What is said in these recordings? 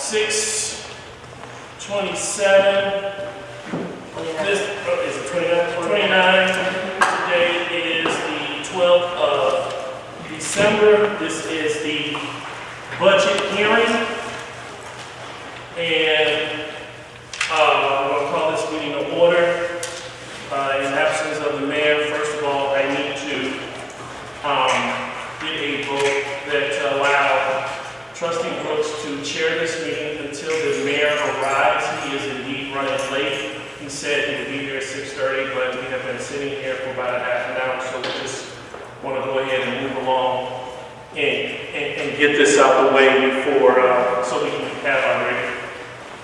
6/27. This is it 29? Today is the 12th of December. This is the budget hearing. And we're going to call this meeting to order. In absence of the mayor, first of all, I need to get a vote that allow Trustee Brooks to chair this meeting until the mayor arrives. He is indeed running late. He said he would be here at 6:30, but we have been sitting here for about a half an hour, so we just want to go ahead and move along and get this out the way before, so we can have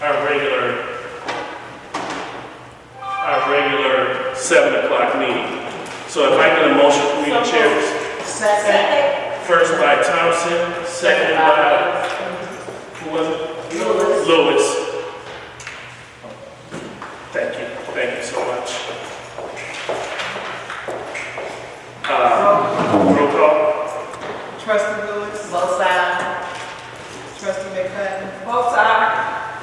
our regular 7 o'clock meeting. So if I get a motion for me to chair this. Second. First by Thompson, second by, who was it? Lewis. Thank you so much. Roll call. Trustee Lewis. Both sides. Trustee McFadden. Both sides.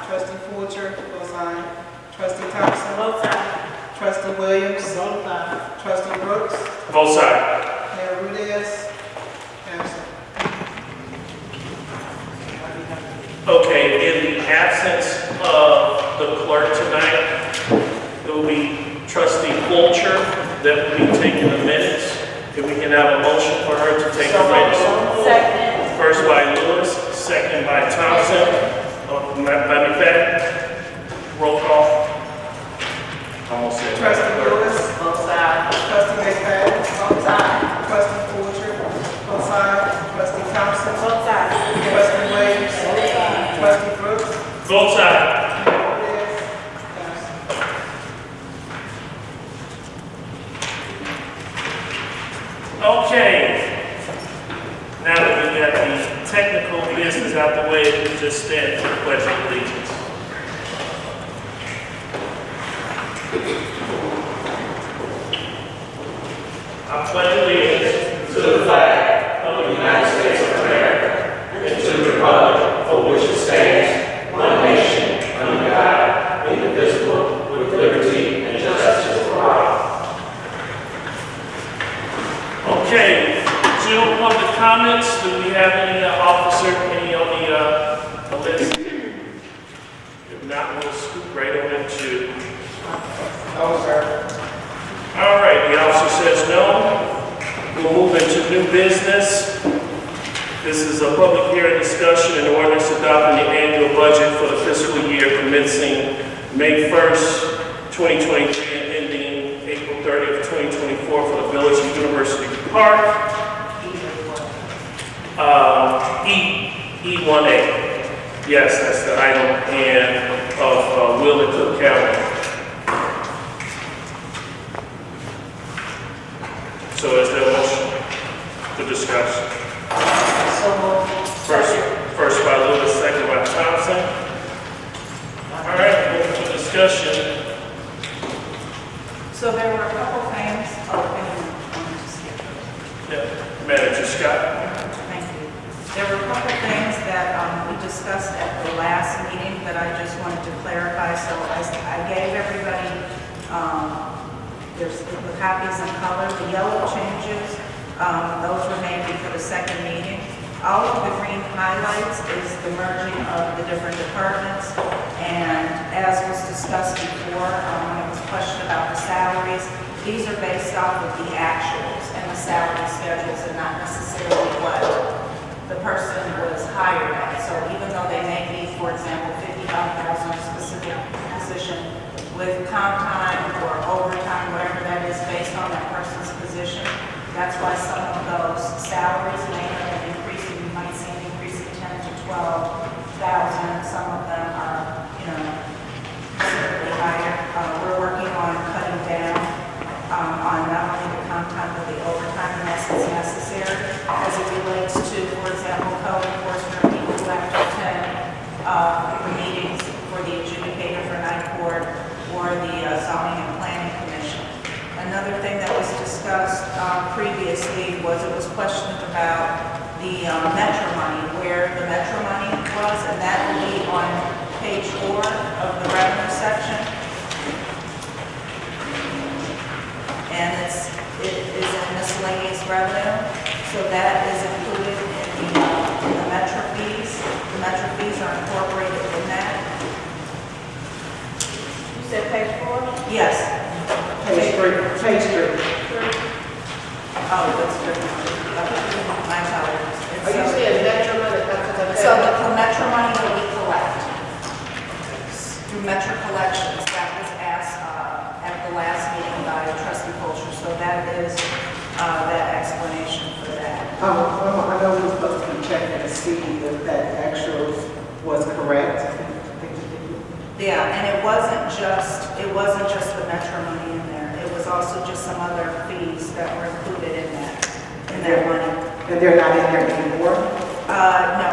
Trustee Fulcher. Both sides. Trustee Thompson. Both sides. Trustee Williams. Both sides. Trustee Brooks. Both sides. Mayor Rudez. Absent. Okay, in the absence of the clerk tonight, it will be Trustee Fulcher that will be taking the minutes. If we can have a motion for her to take the minutes. Second. First by Lewis, second by Thompson. By McFadden. Roll call. Almost said. Trustee Lewis. Both sides. Trustee McFadden. Both sides. Trustee Fulcher. Both sides. Trustee Thompson. Both sides. Trustee Williams. Both sides. Trustee Brooks. Both sides. Mayor Rudez. Absent. Okay. Now that we got the technical business out the way, we just stand for the pledge of allegiance. I pledge allegiance to the flag of the United States of America and to the republic for which it stands, one nation, under God, indivisible, with liberty and justice for all. Okay, general public comments. Do we have any officer, any on the list? If not, we'll scoot right on into. No, sir. All right, the officer says no. We'll move into new business. This is a public hearing discussion and ordinance adopting the annual budget for the fiscal year commencing May 1st, 2023 and ending April 30th, 2024 for the Village of University Park. E1A. Yes, that's the item and of Will and Cook County. So is there a motion to discuss? So moved. First by Lewis, second by Thompson. All right, moving to discussion. So there were a couple things, Manager Scott. thank you. There were a couple things that we discussed at the last meeting that I just wanted to clarify. So I gave everybody, there's the copies in color, the yellow changes, those were made for the second meeting. All of the green highlights is the merging of the different departments. And as was discussed before, when it was questioned about the salaries, these are based off of the actuals and the salary schedules and not necessarily what the person was hired at. So even though they may be, for example, $55,000 specific position with comp time or overtime, whatever that is based on that person's position, that's why some of those salaries may have increased. You might see an increase of 10 to 12,000. Some of them are, considerably higher. We're working on cutting down on not only the comp time but the overtime unless it's necessary, as it relates to, for example, code enforcement people who have to attend meetings for the adjudicator for night court or the zoning and planning commission. Another thing that was discussed previously was it was questioned about the Metro money, where the Metro money was, and that will be on revenue. So that is included in the metro fees. The metro fees are incorporated in that. You said page 4? Yes. Page 3. Oh, that's different. Okay. My apologies. Are you saying metro money? So the metro money that we collect through metro collections, that was asked at the last meeting by trustee Fulcher. So that is that explanation for that. I know we were supposed to be checking to see if that actual was correct. Yeah, and it wasn't just the metro money in there. It was also just some other fees that were included in that money. And they're not in there anymore? No,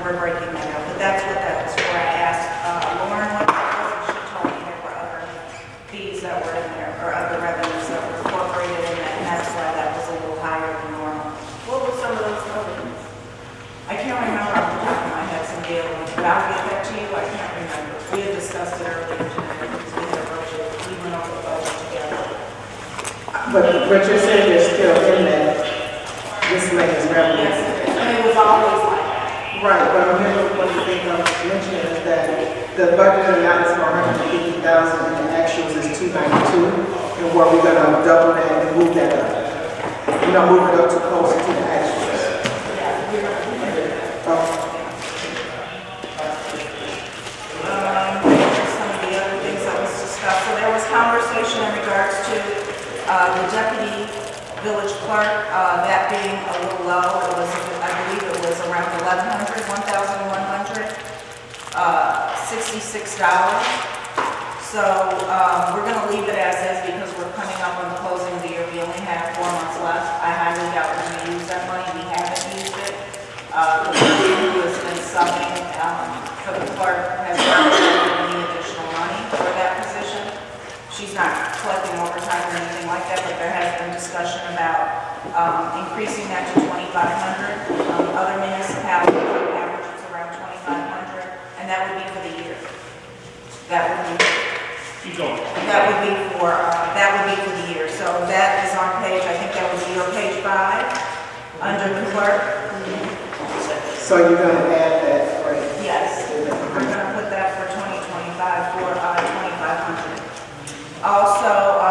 we're breaking that out, but that's what that was for. I asked Lauren what that was, and she told me there were other fees that were in there, or other revenues that were incorporated in that, and that's why that was a little higher than normal. What were some of those other ones? I can't remember off the top of my head, some deal, but I'll get that to you, I can't remember. We had discussed it earlier today, because we had a budget, we went over the budget together. But you're saying they're still in that miscellaneous revenue? Yes, and it was always like that. Right, but I remember one of the things I was mentioning is that the budget amount is for $150,000 and the actuals is $292. And were we gonna double that and move that up? Move it up to closer to the actuals. Some of the other things that was discussed. So there was conversation in regards to the deputy village clerk, that being a little low. It was, I believe it was around $1,100, $66. So we're going to leave it as is because we're coming up on the closing of the year. We only have 4 months left. I highly doubt we're going to use that money. We haven't used it. The person who has been subbing for the clerk has not given any additional money for that position. She's not collecting overtime or anything like that, but there has been discussion about increasing that to $2,500. Other municipalities average is around $2,500, and that would be for the year. That would be Keep going. that would be for the year. So that is on page, I think that would be your page 5 under the clerk. So you're gonna add that, right? Yes, we're gonna put that for 2025 for $2,500. Also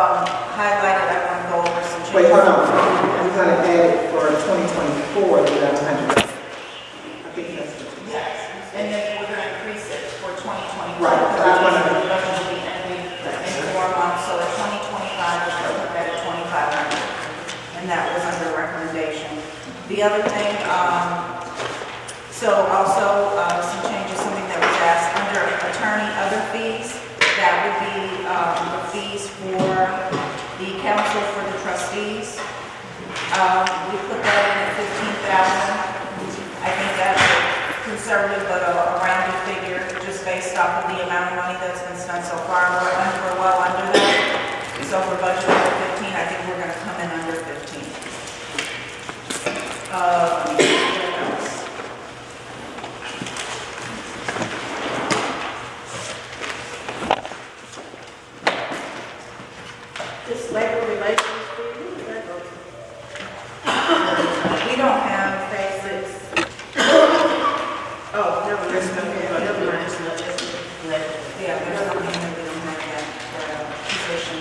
highlighted, I want to go over some changes. Wait, hold on. We're gonna add it for 2024, the 1100. I think that's what. Yes, and then we're gonna increase it for 2025. Right, that's one of Because them. the budget will be ending in 4 months, so at 2025, we're gonna put that at 2,500. And that was under recommendation. The other thing, so also some changes, something that was asked under attorney other fees, that would be the fees for the council for the trustees. We put that in at 15,000. I think that's a conservative but a rounded figure, just based off of the amount of money that's been spent so far. We're well under that. So for budget under 15, I think we're going to come in under 15. What else? This labor relations fee, who did that go to? We don't have phase 6. Oh, never mind. There's nothing about it. Never mind, it's not just labor. Yeah, there's something that we don't have yet for a position.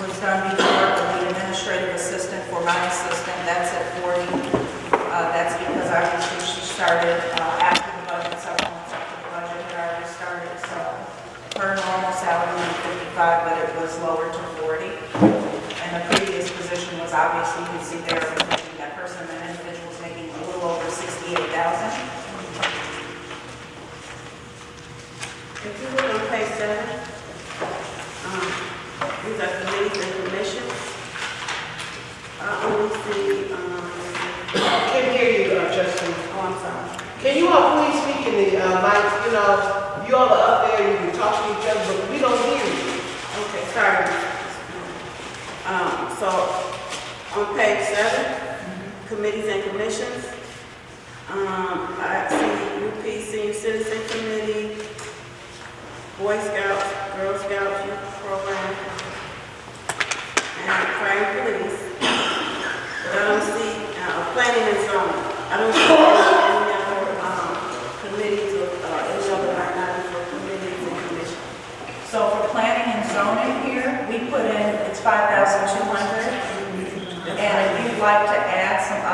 Was done before, the administrative assistant for my assistant, that's at 40. That's because obviously she started after the budget, several months after the budget had already started. So her normal salary was 55, but it was lowered to 40. And the previous position was obviously, you can see there, that person, that individual was making a little over 68,000. If you look on page 7, these are committees and commissions. I only see, Can't hear you, Justin. oh, I'm sorry. Can you all please speak in the mic? You all are up there, you can talk to each other, but we don't hear you. Okay, sorry. So, on page 7, committees and commissions, I see UP Senior Citizen Committee, Boy Scouts, Girl Scouts Youth Program,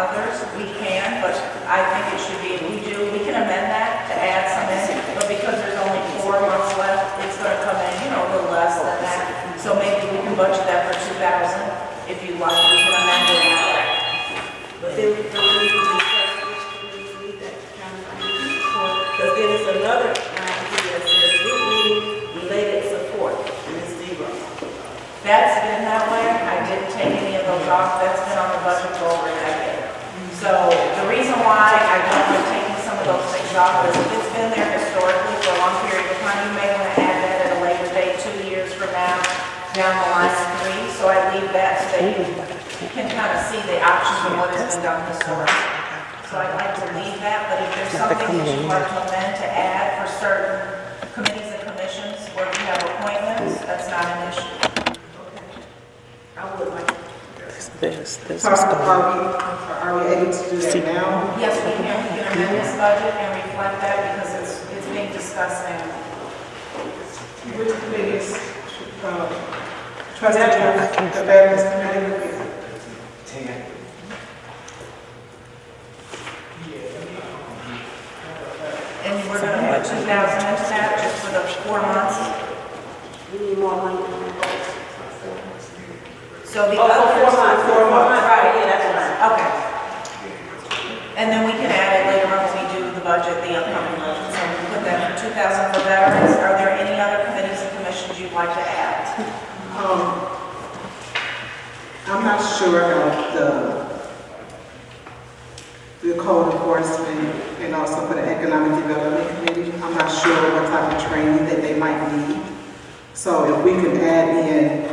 others, we can, but I think it should be, we can amend that to add some in, but because there's only 4 months left, it's gonna come in, a little less than that. So maybe we can budget that for 2,000, if you like, we can amend it now. But then we don't need to discuss which committee we need that kind of financial support. Because then it's another line here that says group meeting related support, and it's zero. That's been that way, I didn't take any of those off, that's been on the budget for over a decade. So the reason why I don't like taking some of those things off is if it's been there historically for a long period of time, you may want to add that at a later date, 2 years from now, down the line of 3. So I leave that so that you can kind of see the options of what has been done historically. So I'd like to leave that, but if there's something that you want to amend to add for certain committees and commissions, or if you have appointments, that's not an issue. I would like. So are we able to do that now? Yes, we can amend this budget and reflect that because it's being discussed now. Which committees, trustee Jones, the Veterans Committee? And we're gonna put 2,000 into that just for the 4 months. We need more money on that. So the Oh, other. 4 months, 4 months. Right, Yeah, that's right. Okay. And then we can add it later on when we do the budget, the upcoming budget. So we put that for 2,000 for veterans. Are there any other committees and commissions you'd like to add? I'm not sure about the code enforcement and also for the economic development committee. I'm not sure what type of training that they might need. So if we could add in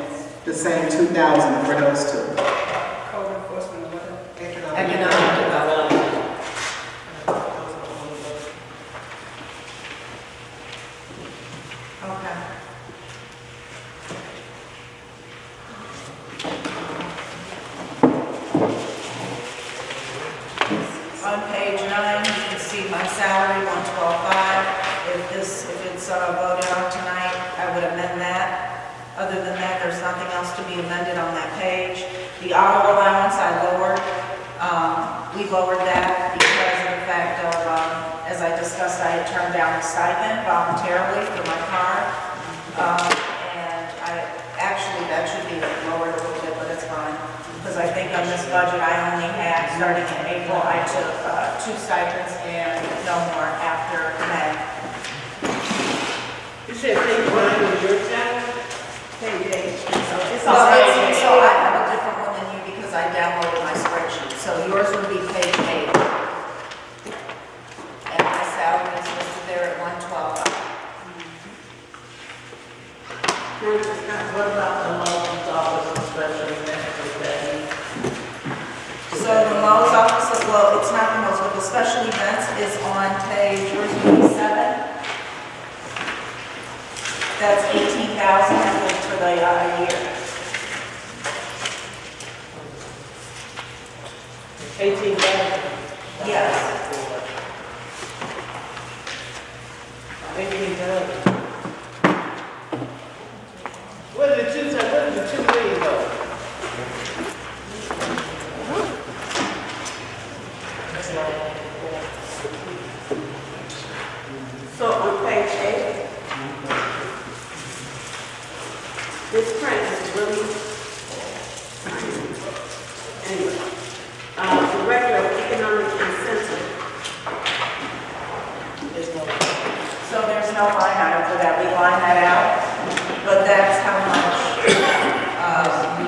the same 2,000 for those two. Code enforcement, what? Economic development. Okay. On page 9, you can see my salary, 112.5. If it's voted on tonight, I would amend that. Other than that, there's nothing else to be amended on that page. The auto allowance I lowered. We lowered that because of the fact of, as I discussed, I had turned down the stipend voluntarily for my car. And that should be lowered a little bit, but it's fine. Because I think on this budget, I only had, starting in April, I took 2 stipends and no more after May. You said page 9 was your salary? Page 8. So I have a different one than you because I downloaded my spreadsheet. So yours would be page 8. And my salary is listed there at 112. What about the Lowe's office and special events with that? So the Lowe's office, well, it's not the Lowe's, but the special events is on page, yours would be 7. That's 18,000, I think, for the year. 18,000. Yes. 18,000. What did the 2 million go? So on page 8, this print is really, anyway, Director of Economic Incentive. So there's no line item for that, we line that out, but that's how much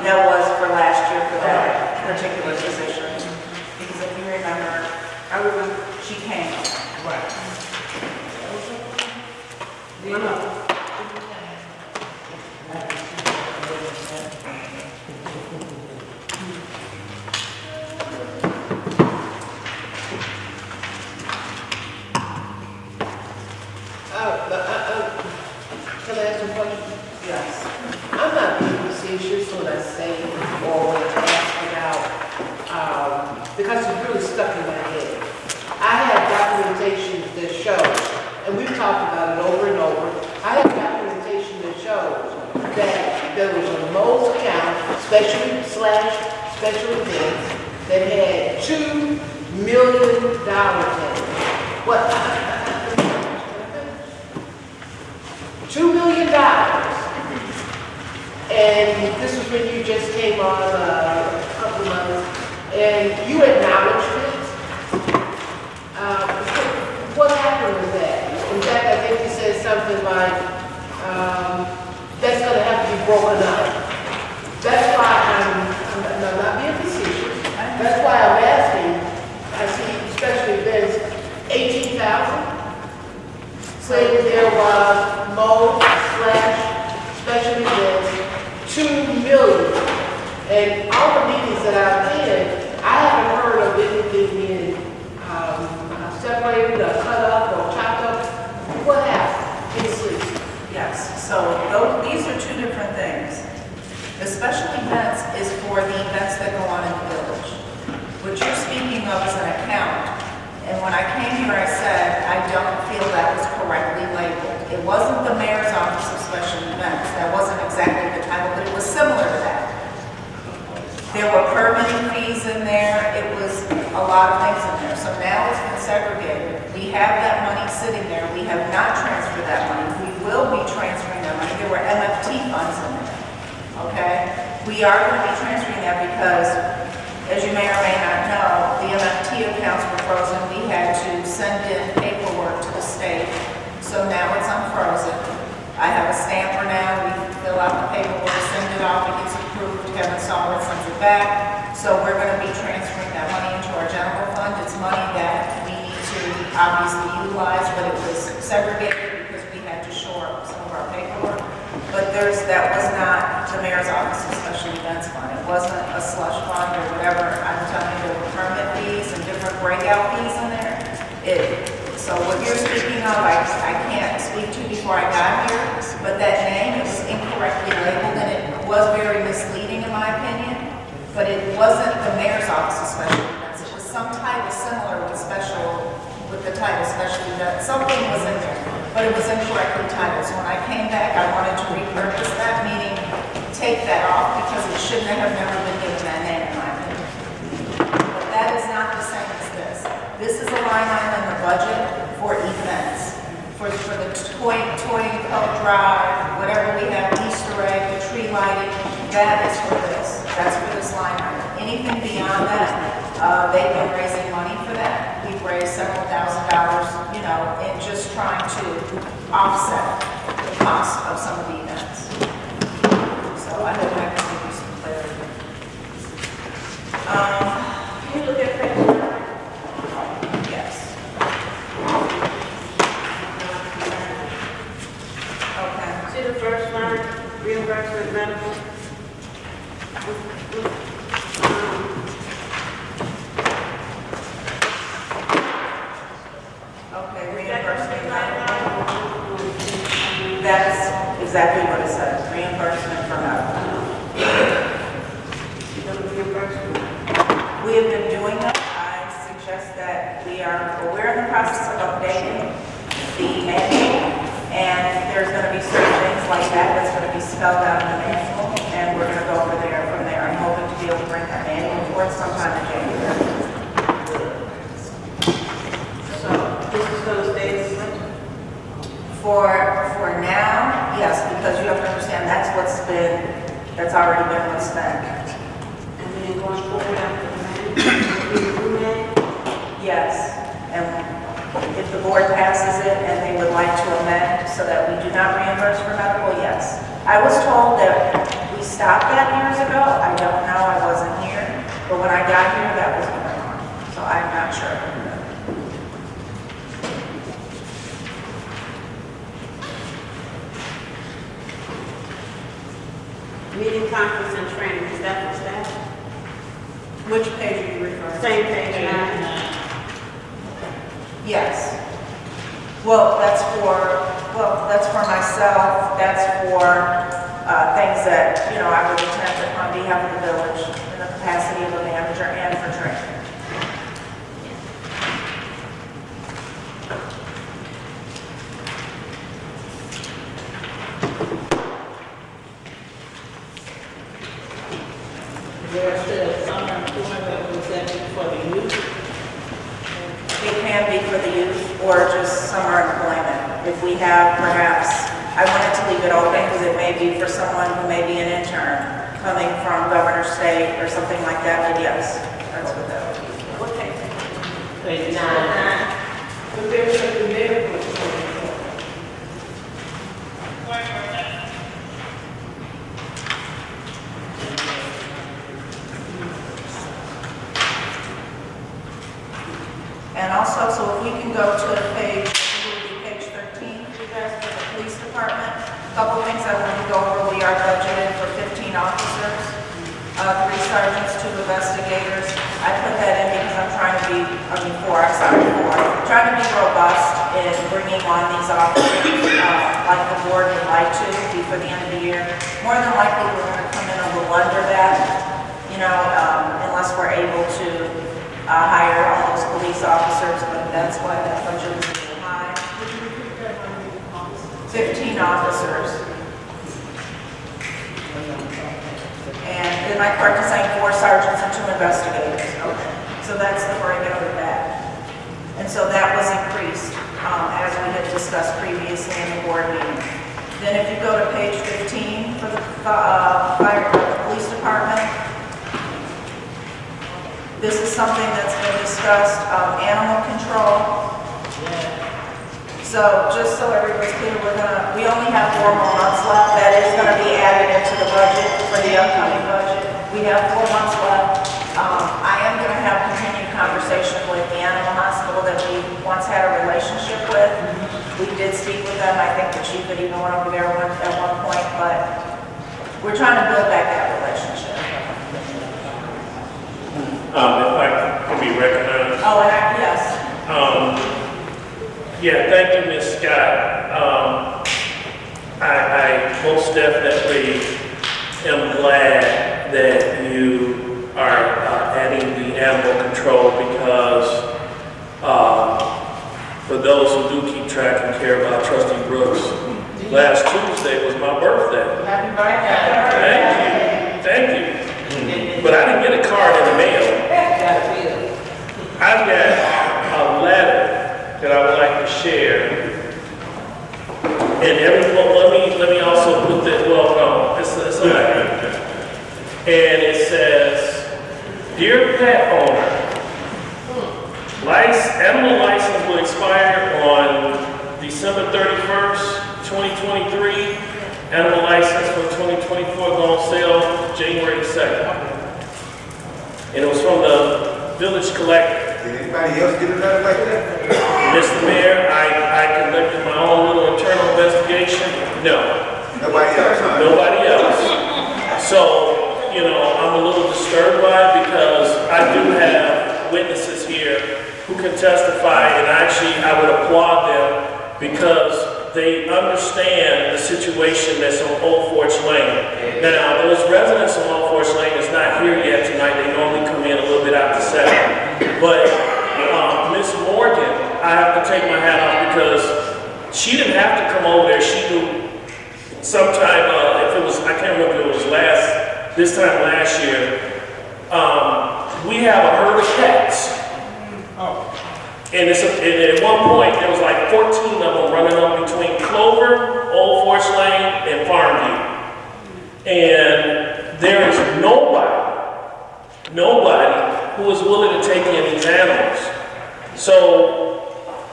that was for last year for that particular position. Because if you remember, I remember. she came. Right. Can I ask a question? Yes. I'm not being facetious when I say or when I ask about, because it's really stuck in my head. I have documentation that shows, and we've talked about it over and over, I have documentation that shows that there was a Mo's account, special events, that had $2 million in it. What? $2 million. And this was when you just came on a couple of months, and you acknowledged it. What happened with that? In fact, I think you said something like, that's gonna have to be broken up. That's why I'm not being facetious. That's why I'm asking, I see special events, 18,000. When there was /special events, 2 million. And all the meetings that I've been, I haven't heard of anything being separated or cut up or chopped up. What happened? Please. Yes, so these are two different things. The special events is for the events that go on in the village. What you're speaking of is an account. And when I came here, I said, I don't feel that was correctly labeled. It wasn't the mayor's office of special events. That wasn't exactly the title, but it was similar to that. There were permitting fees in there. It was a lot of things in there. So now it's been segregated. We have that money sitting there. We have not transferred that money. We will be transferring that money. There were MFT funds in there, okay? We are going to be transferring that because, as you may or may not know, the MFT accounts were frozen. We had to send in paperwork to the state. So now it's unfrozen. I have a stamper now. We fill out the paperwork, send it off, it gets approved. Kevin Solomon sends it back. So we're going to be transferring that money into our general fund. It's money that we need to obviously utilize, but it was segregated because we had to shore up some of our paperwork. But that was not the mayor's office of special events fund. It wasn't a slush fund or whatever. I'm telling you, there were permit fees and different breakout fees in there. So what you're speaking of, I can't speak to before I got here, but that name is incorrectly labeled and it was very misleading in my opinion, but it wasn't the mayor's office of special events. It was some title similar with the title special events. Something was in there, but it was incorrectly titled. So when I came back, I wanted to repurpose that, meaning take that off because it shouldn't have never been given that name in my opinion. But that is not the same as this. This is a line item in the budget for events, for the toy coat drive, whatever we have, Easter egg, the tree lighting, that is for this. That's for this line item. Anything beyond that, they've been raising money for that. We've raised several $1,000s, in just trying to offset the cost of some of the events. So I hope I can give you some clarity. Can you look at page 9? Yes. Okay. See the first line, reimbursement medical? Okay, reimbursement. That's exactly what it says, reimbursement for medical. We have been doing that. I suggest that we're in the process of updating the manual, and there's going to be certain things like that that's going to be spelled out in the manual, and we're going to go over there from there. I'm hoping to be able to bring that manual forth sometime in January. So this is going to stay the same? For now, yes, because you have to understand that's already been what's spent. And then going forward after the man? Yes, and if the board passes it and they would like to amend so that we do not reimburse for medical, yes. I was told that we stopped that years ago. I don't know, I wasn't here. But when I got here, that was going on. So I'm not sure. Meeting, conference, and training, is that for staff? Which page are you referring to? Same page, 9. Yes. Well, that's for myself, that's for things that, I would attend on behalf of the village in the capacity of a manager and for training. There are still some 270 that be for the youth? It can be for the youth or just summer employment. If we have perhaps, I wanted to leave it open because it may be for someone who may be an intern coming from Governor's State or something like that, but yes, that's what that would be. Okay. Page 9. But there's something there for And also, so if we can go to page 13, you guys, for the police department. A couple things I want to go over. We are budgeted for 15 officers, 3 sergeants, 2 investigators. I put that in because I'm trying to be, trying to be robust in bringing on these officers, like the board would like to before the end of the year. More than likely, we're going to come in a little under that, unless we're able to hire all those police officers, but that's why that budget is a little high. 15 officers. And am I correct in saying 4 sergeants and 2 investigators? Okay. So that's the breakout of that. And so that was increased, as we had discussed previously in the board meeting. Then if you go to page 15 for the police department, this is something that's been discussed, animal control. So just so everybody's clear, we only have 4 more months left. That is gonna be added into the budget for the upcoming budget. We have 4 months left. I am gonna have continued conversation with the animal hospital that we once had a relationship with. We did speak with them. I think the chief had even went over there at one point, but we're trying to build back that relationship. If I can be recognized. Oh, and yes. Yeah, thank you, Ms. Scott. I most definitely am glad that you are adding the animal control because for those who do keep track and care about Trustee Brooks, last Tuesday was my birthday. Happy birthday. Thank you. But I didn't get a card in the mail. I've got a letter that I would like to share. And let me also put this, it's a letter. And it says, "Dear pet owner, animal license will expire on December 31st, 2023. Animal license for 2024 go on sale January 2nd. And it was from the village collector. Did anybody else get a letter like that? Mr. Mayor, I conducted my own little internal investigation. No, Nobody else, huh? nobody else. So, I'm a little disturbed by it because I do have witnesses here who can testify, and actually I would applaud them because they understand the situation that's on Old Forge Lane. Now, those residents on Old Forge Lane is not here yet tonight. They normally come in a little bit after 7. But Miss Morgan, I have to take my hat off because she didn't have to come over there. She knew sometime, if it was, I can't remember if it was this time last year, we have a herd of cats. And at one point, there was like 14 of them running up between Clover, Old Forge Lane, and Farmview. And there is nobody who is willing to take in these animals. So,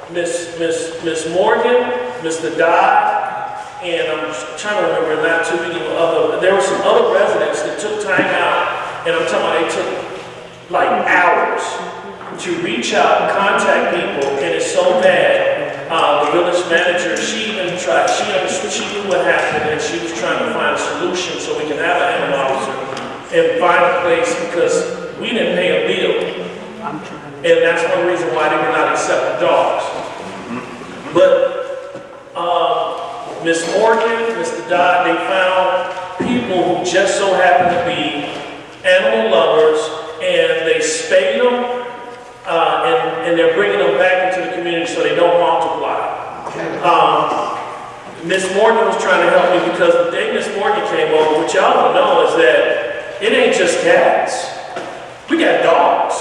Miss Morgan, Mr. Dodd, and I'm trying to remember not too many there were some other residents that took time out, and I'm talking about they took like hours to reach out and contact people, and it's so bad. The village manager, she even tried, she knew what happened, and she was trying to find a solution so we can have an animal officer and find a place because we didn't pay a bill. And that's one reason why they were not accepting dogs. But Miss Morgan, Mr. Dodd, they found people who just so happen to be animal lovers, and they spayed them, and they're bringing them back into the community so they don't multiply. Miss Morgan was trying to help me because the day Miss Morgan came over, what y'all don't know is that it ain't just cats. We got dogs.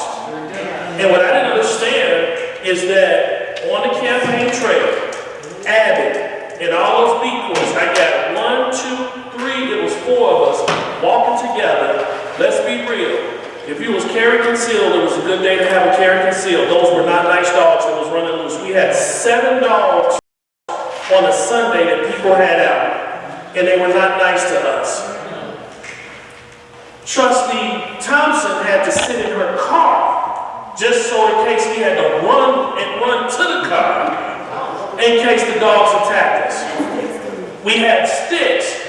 If you was carry concealed, it was a good day to have a carry concealed. Those were not nice dogs that was running loose. We had 7 dogs on a Sunday that people had out, and they were not nice to us. Trustee Thompson had to sit in her car just so in case we had to run to the car in case the dogs attacked us. We had sticks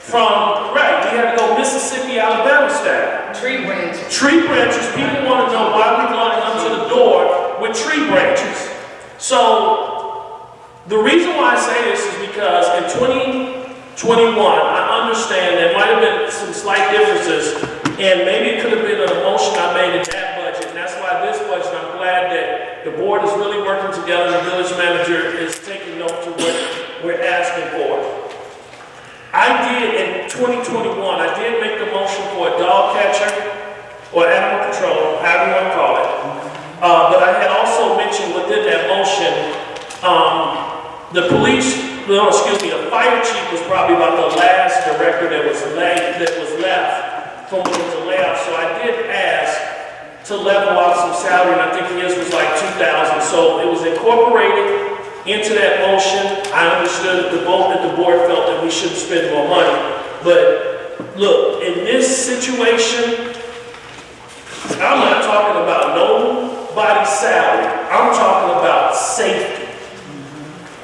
from, we had to go Mississippi, Alabama style. Tree branches. Tree branches, people want to know why we going up to the door with tree branches. So, the reason why I say this is because in 2021, I understand there might have been some slight differences, and maybe it could have been an emotion I made in that budget, and that's why this budget, I'm glad that the board is really working together, and the village manager is taking note to what we're asking for. I did, in 2021, I did make the motion for a dog catcher, or animal control, however you want to call it. But I had also mentioned within that motion, the fire chief was probably about the last director that was left from when it was a layoff. So I did ask to level out some salary, and I think his was like $2,000. So it was incorporated into that motion. I understood that the board felt that we shouldn't spend more money. But look, in this situation, I'm not talking about nobody's salary. I'm talking about safety.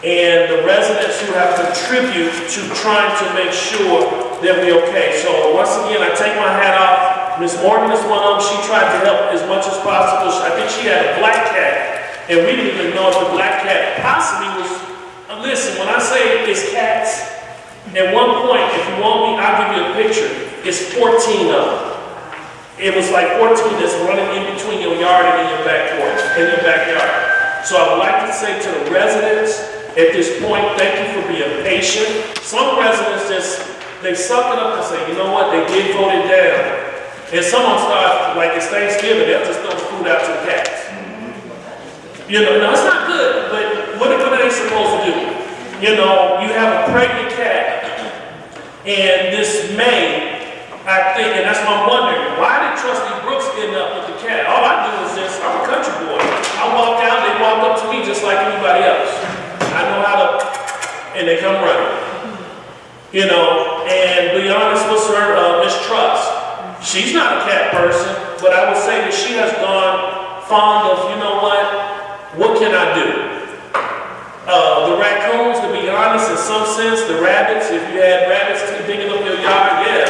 And the residents who have contributed to trying to make sure that we're okay. So once again, I take my hat off. Ms. Morgan is one of them. She tried to help as much as possible. I think she had a black cat, and we didn't even know if the black cat possibly was, listen, when I say it's cats, at one point, if you want me, I'll give you a picture. It's 14 of them. It was like 14 that's running in between your yard and in your back porch, in your backyard. So I would like to say to the residents, at this point, thank you for being patient. Some residents they suck it up and say, you know what, they did vote it down. And someone starts, like it's Thanksgiving, they'll just throw food out to the cats. You know, no, it's not good, but what are they supposed to do? You know, you have a pregnant cat, and this May, I think, and that's what I'm wondering, why did Trustee Brooks end up with the cat? All I do is this, I'm a country boy. I walk out, they walk up to me just like anybody else. I know how to, and they come running. You know, and be honest with her, Miss Trust, she's not a cat person, but I would say that she has gone fond of, you know what can I do? The raccoons, to be honest, in some sense, the rabbits, if you had rabbits digging up your yard, yeah,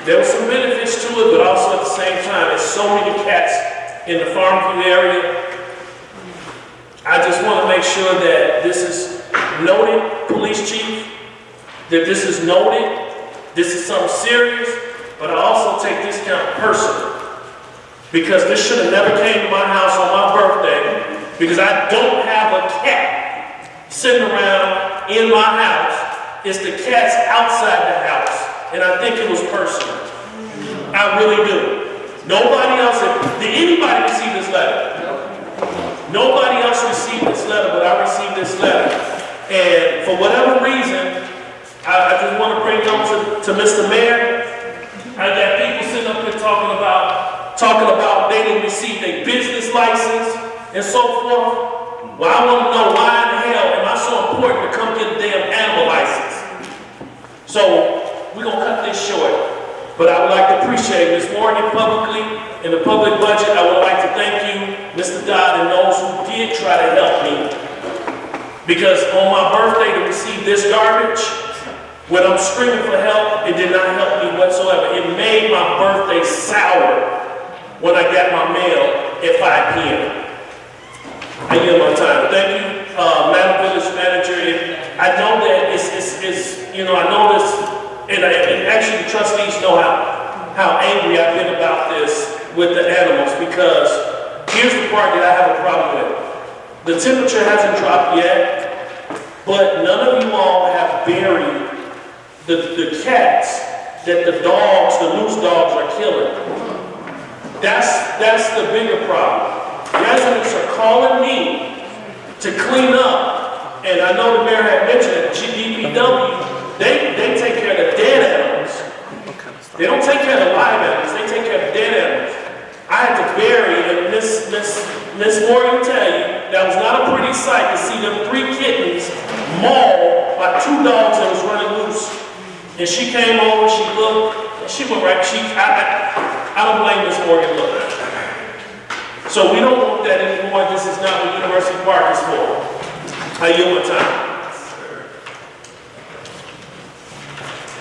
there were some benefits to it, but also at the same time, there's so many cats in the Farmview area. I just want to make sure that this is noted, Police Chief, that this is noted, this is something serious, but I also take this count personal, because this should have never came to my house on my birthday, because I don't have a cat sitting around in my house. It's the cats outside the house, and I think it was personal. I really do. Nobody else, did anybody receive this letter? Nobody else received this letter, but I received this letter. And for whatever reason, I just want to bring it on to Mr. Mayor. I got people sitting up here talking about they didn't receive their business license and so forth. Well, I want to know why in the hell am I so important to come get a damn animal license? So we're going to cut this short. But I would like to appreciate Ms. Morgan publicly in the public budget. I would like to thank you, Mr. Dodd, and those who did try to help me. Because on my birthday to receive this garbage, when I'm screaming for help, it did not help me whatsoever. It made my birthday sour when I got my mail at 5 p.m. I yield my time. Thank you, Madam Village Manager. I know that I know this, and actually the trustees know how angry I've been about this with the animals, because here's the part that I have a problem with. The temperature hasn't dropped yet, but none of you all have buried the cats that the loose dogs are killing. That's the bigger problem. Residents are calling me to clean up, and I know the mayor had mentioned it, DPW, they take care of the dead animals. They don't take care of the live animals, they take care of the dead animals. And she came over, she looked, and she went right, I don't blame Miss Morgan, look. So we don't want that anymore, this is not what University Park is for. I yield my time.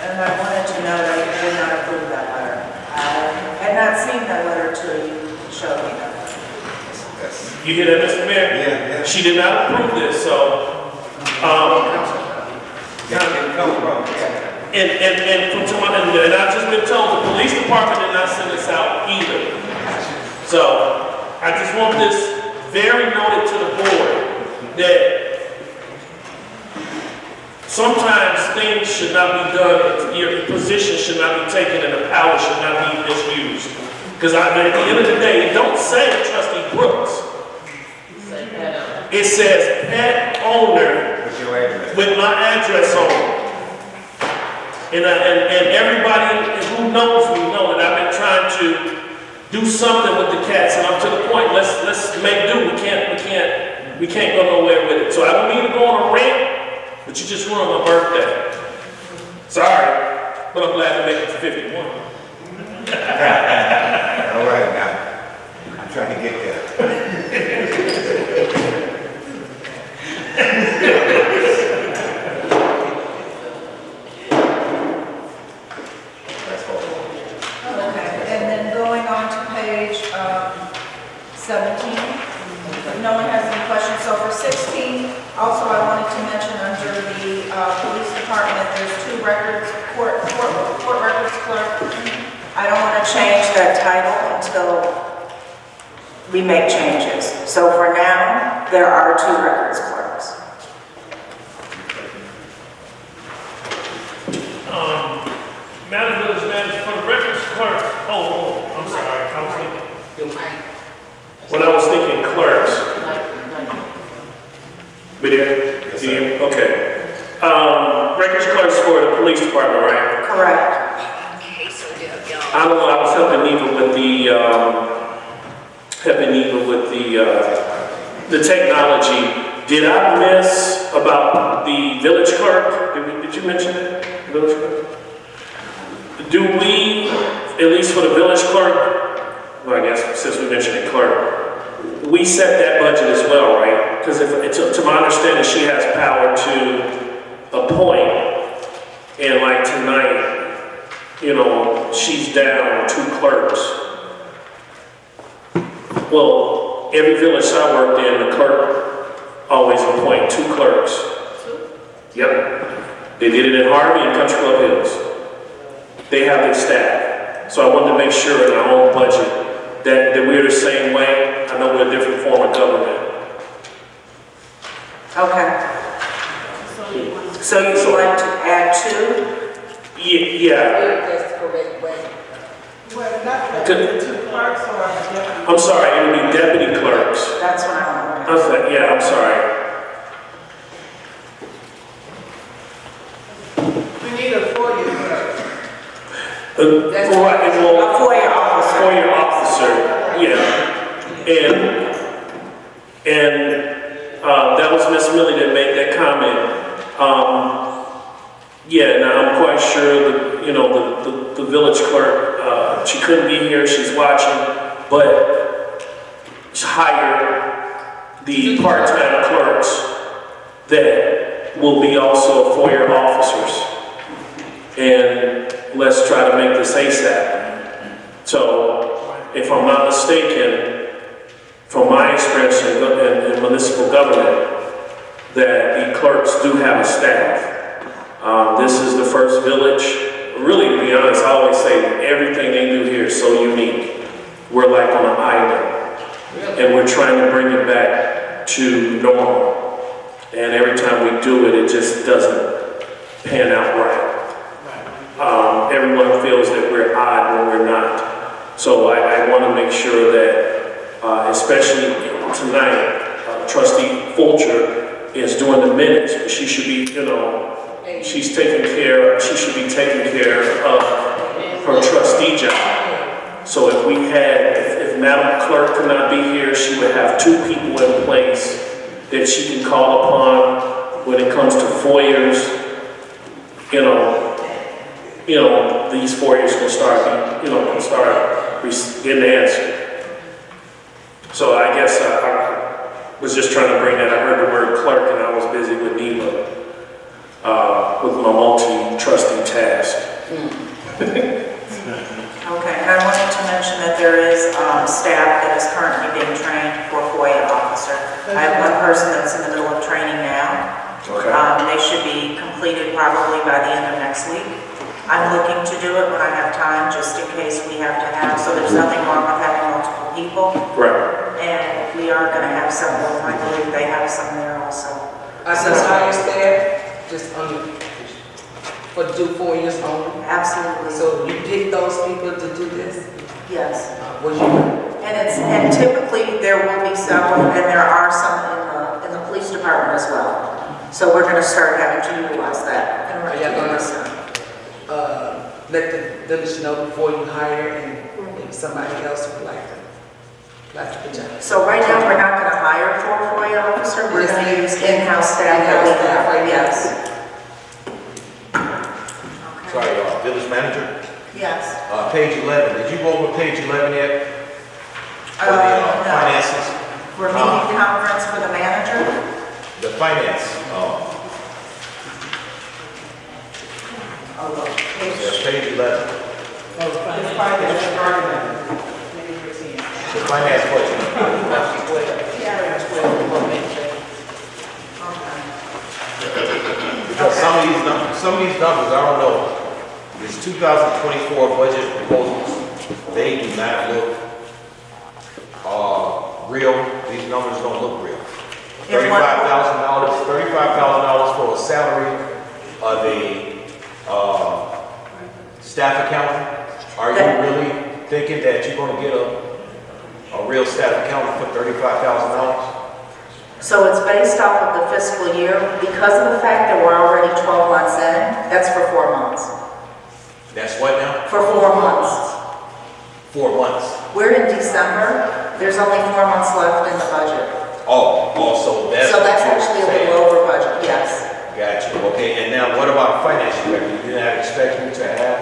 And I wanted to know that you did not approve that letter. I had not seen that letter till you showed me that letter. You hear that, Mr. Mayor? Yeah. She did not approve this, so, and I've just been told the police department did not send this out either. So, I just want this very noted to the board that sometimes things should not be done, your position should not be taken and the power should not be misused. Because at the end of the day, it don't say Trustee Brooks. It says pet owner with my address on it. And everybody who knows me know that I've been trying to do something with the cats, and I'm to the point, let's make do. We can't go nowhere with it. So I don't mean to go on a rant, but you just ruined my birthday. Sorry, but I'm glad to make it to 51. All right now, I'm trying to get there. Okay, and then going on to page 17, if no one has any questions. So for 16, also I wanted to mention under the police department, there's 2 records, court records clerk. I don't want to change that title until we make changes. So for now, there are 2 records clerks. Madam Village Manager, for the records clerk, I'm sorry, I was thinking. When I was thinking clerks. We there? Yes, Do you? Okay. Records clerks for the police department, right? Correct. I don't know, I was helping Eva with the technology. Did I miss about the village clerk? Did you mention that? The village clerk? Do we, at least for the village clerk, well, I guess since we mentioned the clerk, we set that budget as well, right? Because to my understanding, she has power to appoint, and like tonight, you know, she's down 2 clerks. Well, every village I worked in, the clerk always appoint 2 clerks. Yep. They did it in Harvey and Country Club Hills. They have their staff. So I wanted to make sure in our own budget that we're the same way. I know we're a different form of government. Okay. So you would like to add 2? Yeah. That's the correct way. Well, not the 2 clerks or a deputy. I'm sorry, it would be deputy clerks. That's what I want. I was like, yeah, I'm sorry. We need a 4-year clerk. Well, A FOIA officer. FOIA officer, yeah. And that was Miss Millie that made that comment. Yeah, now I'm quite sure that, you know, the village clerk, she couldn't be here, she's watching, but hire the part-time clerks that will be also FOIA officers. And let's try to make this ASAP. So, if I'm not mistaken, from my experience in municipal government, that the clerks do have a staff. This is the first village. Really, to be honest, I always say everything they do here is so unique. We're like on an island, and we're trying to bring it back to normal. And every time we do it, it just doesn't pan out right. Everyone feels that we're odd when we're not. So I want to make sure that, especially tonight, Trustee Fulcher is doing the minutes. She should be, you know, she should be taking care of her trustee job. So if Madam Clerk could not be here, she would have 2 people in place that she can call upon when it comes to FOIAs, you know, these 4 years can start, getting answered. So I guess I was just trying to bring that. I heard the word clerk and I was busy with NEMA, with my multi-trustee task. Okay, and I wanted to mention that there is staff that is currently being trained for FOIA officer. I have one person that's in the middle of training now. Okay. They should be completed probably by the end of next week. I'm looking to do it when I have time, just in case we have to have, so there's nothing wrong with having multiple people. Right. And we are going to have some of them. I believe they have some there also. So hire staff, just for do 4 years only. Absolutely. So you pick those people to do this? Yes. What you? And typically there will be several, and there are some in the police department as well. So we're going to start having to utilize that. Are y'all gonna let them know before you hire, and if somebody else would like the job? So right now, we're not going to hire for a FOIA officer. We're going to use in-house staff that we have. Right now. Yes. Sorry, village manager, Yes. page 11, did you go over page 11 yet? For the No. finances? We're meeting conference for the manager. The finance, that's page 11, It's finance department. the finance budget. Because some of these numbers, I don't know. These 2024 budget proposals, they do not look real. These numbers don't look real. $35,000 for a salary of a staff accountant. Are you really thinking that you're going to get a real staff accountant for $35,000? So it's based off of the fiscal year. Because of the fact that we're already 12 months in, that's for 4 months. That's what now? For 4 months. 4 months. We're in December. There's only 4 months left in the budget. Oh, also that's. So that's what actually a you're little over budget, yes. Gotcha. Okay, and now what about finance director? You did not expect me to have?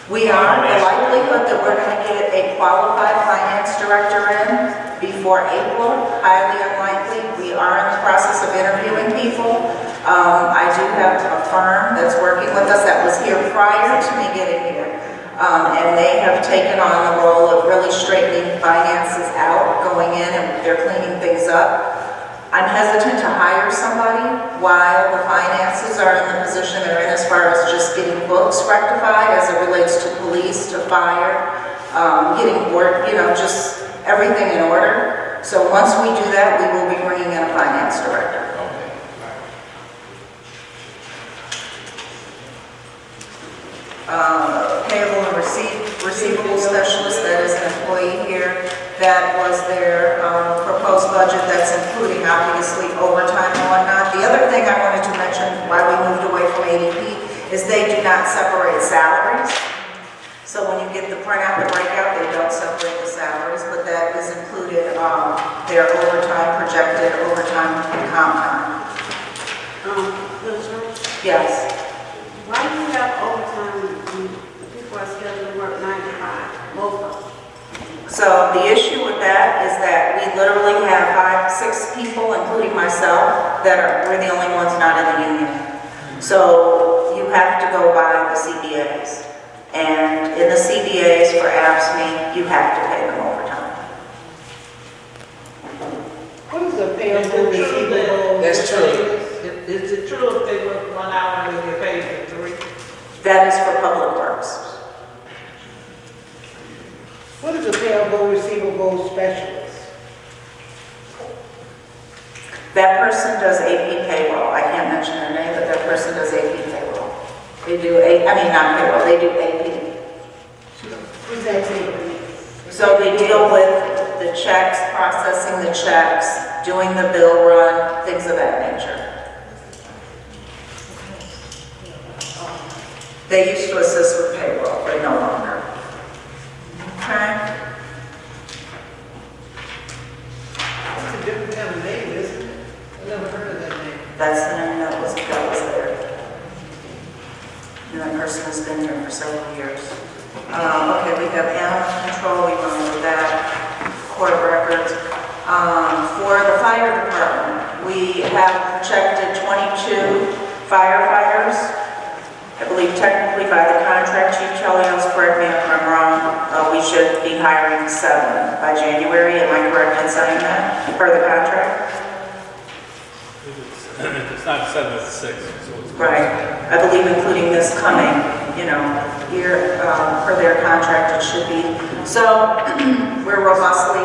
We are, the likelihood that we're going to get a qualified finance director in before April, highly unlikely. We are in the process of interviewing people. I do have a firm that's working with us that was here prior to me getting here. And they have taken on the role of really straightening finances out, going in and they're cleaning things up. I'm hesitant to hire somebody while the finances are in the position they're in as far as just getting books rectified as it relates to police, to fire, getting work, just everything in order. So once we do that, we will be bringing in a finance director. Okay. Payable and receivable specialist, that is an employee here. That was their proposed budget, that's including obviously overtime and whatnot. The other thing I wanted to mention why we moved away from ADP is they do not separate salaries. So when you get the printout, the breakout, they don't separate the salaries, but that is included their overtime, projected overtime and comp time. Yes. Why do you have overtime when people are scheduled to work 9 to 5, most of them? So the issue with that is that we literally have 5, 6 people, including myself, we're the only ones not in the union. So you have to go by the CBAs. And in the CBAs for AFSCME, you have to pay them overtime. What is the payable receivable? That's true. Is it true if they work 1 hour and they get paid for 3? That is for public works. What is a payable receivable specialist? That person does AP payroll. I can't mention their name, but that person does AP payroll. They do, not payroll, they do AP. Who's that payable? So they deal with the checks, processing the checks, doing the bill run, things of that nature. They used to assist with payroll, but no longer. Okay? That's a different kind of name, isn't it? I never heard of that name. That's the name that was there. And that person has been here for several years. Okay, we have animal control, we went over that, court records. For the fire department, we have projected 22 firefighters. I believe technically by the contract, Chief Chelios, correct me if I'm wrong, we should be hiring 7 by January. Am I correct in saying that, per the contract? It's not 7, it's 6. So it's Right. I believe including this coming, year, per their contract, it should be. So we're robustly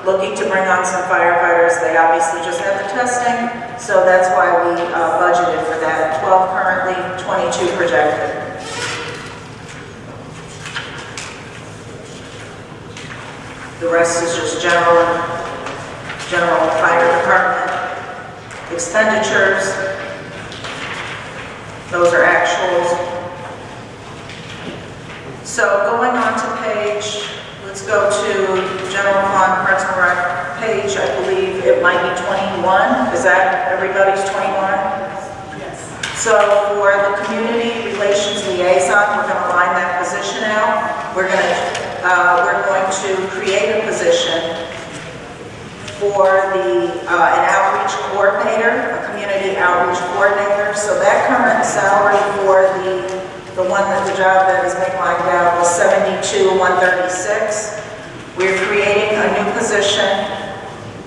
looking to bring on some firefighters. They obviously just had the testing, so that's why we budgeted for that. 12 currently, 22 projected. The rest is just general fire department expenditures. Those are actuals. So going on to page, let's go to general fund, parks and rec page. I believe it might be 21. Is that everybody's 21? Yes. So for the community relations liaison, we're going to line that position out. We're going to create a position for an outreach coordinator, a community outreach coordinator. So that current salary for the job that is being lined out was $72,136. We're creating a new position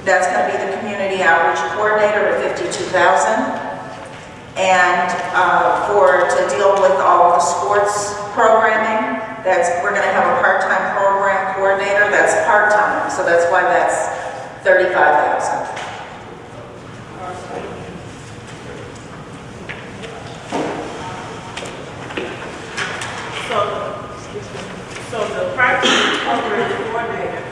that's going to be the community outreach coordinator at $52,000. And to deal with all of the sports programming, we're going to have a part-time program coordinator. That's part-time, so that's why that's $35,000. So the part-time program coordinator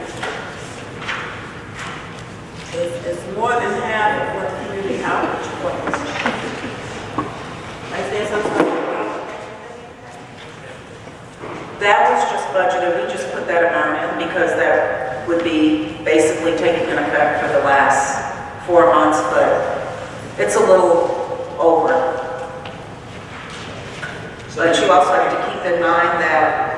is more than half of what community outreach coordinator. I said something about That was just budgeted. We just put that amount in because that would be basically taking effect for the last 4 months, but it's a little over. But you also have to keep in mind that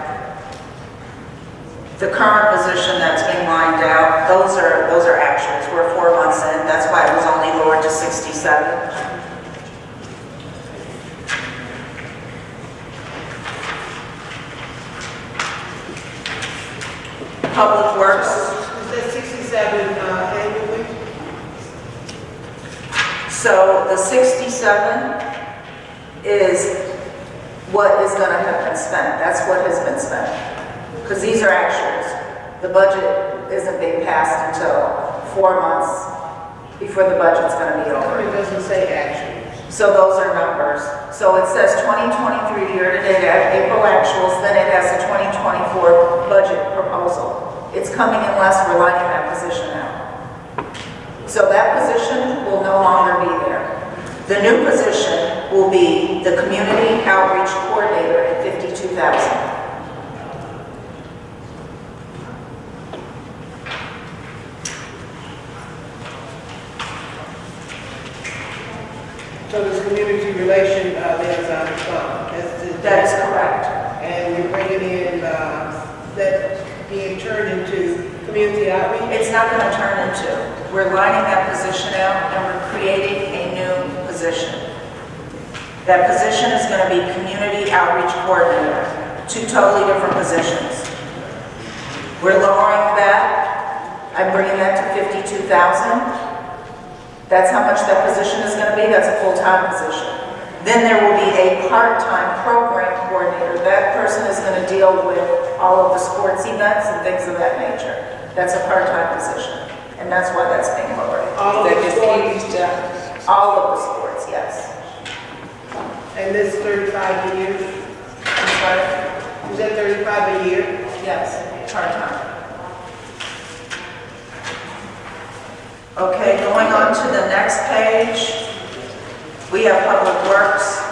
the current position that's being lined out, those are actuals. We're 4 months in. That's why it was only lowered to 67. Public Works. Is that 67 annually? So the 67 is what is going to have been spent. That's what has been spent. Because these are actuals. The budget isn't being passed until 4 months before the budget's going to be over. It doesn't say actually. So those are numbers. So it says 2023 year-to-date April actuals, then it has a 2024 budget proposal. It's coming in less, we're lining that position out. So that position will no longer be there. The new position will be the community outreach coordinator at $52,000. So this community relation liaison is gone. That is correct. And you're bringing in that being turned into community outreach? It's not going to turn into. We're lining that position out and we're creating a new position. That position is going to be community outreach coordinator. 2 totally different positions. We're lowering that. I'm bringing that to $52,000. That's how much that position is going to be. That's a full-time position. Then there will be a part-time program coordinator. That person is going to deal with all of the sports events and things of that nature. That's a part-time position. And that's why that's being lowered. All of the sports? All of the sports, yes. And this 35 a year? I'm sorry? Is that 35 a year? Yes, part-time. Okay, going on to the next page, we have Public Works.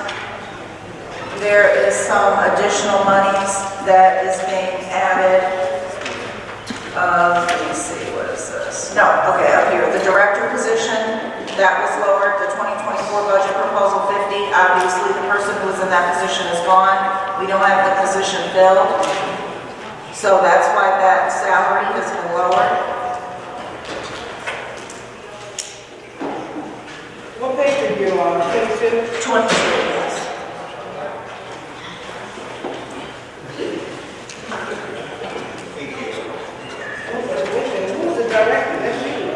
There is some additional monies that is being added. Let me see, what is this? No, okay, up here, the director position, that was lowered, the 2024 budget proposal 50. Obviously, the person who was in that position is gone. we don't have the position filled. So that's why that salary has been lowered. What page are you on, page 2? 22 years. Who's the director? That's you.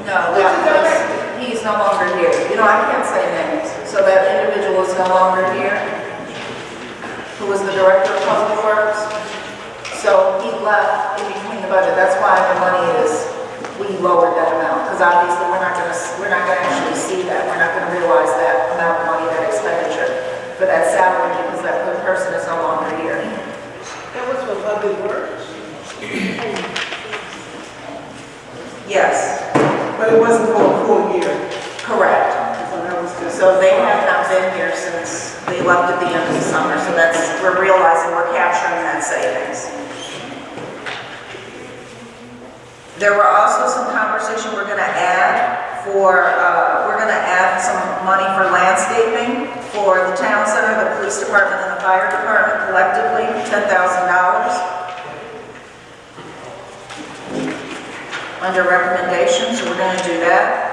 No, he's no longer here. You know, I can't say names. So that individual is no longer here, who was the director of public works. So he left in between the budget. That's why the money is, we lowered that amount, because obviously we're not gonna actually see that. We're not gonna realize that amount of money, that expenditure for that salary, because that person is no longer here. That was for public works? Yes, But it wasn't for a full year. correct. So that was just. So they have not been here since they left at the end of the summer, so we're realizing we're capturing that savings. There were also some conversation we're gonna add some money for landscaping for the town center, the police department, and the fire department collectively, $10,000. Under recommendations, so we're gonna do that.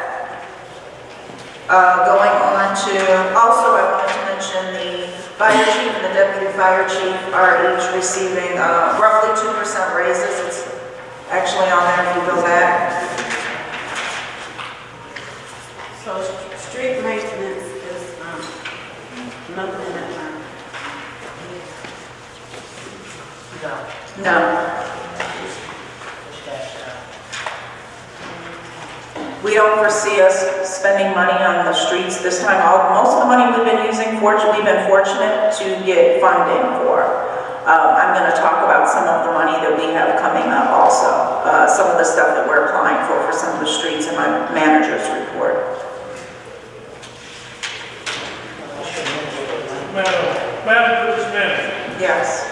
Going on to, also I wanted to mention the fire chief and the deputy fire chief are each receiving roughly 2% raises. It's actually on there if you go back. So street maintenance is, nothing in that line. No. We don't foresee us spending money on the streets this time. Most of the money we've been using, we've been fortunate to get funding for. I'm going to talk about some of the money that we have coming up also. Some of the stuff that we're applying for some of the streets in my manager's report. Madam Village Manager, Yes.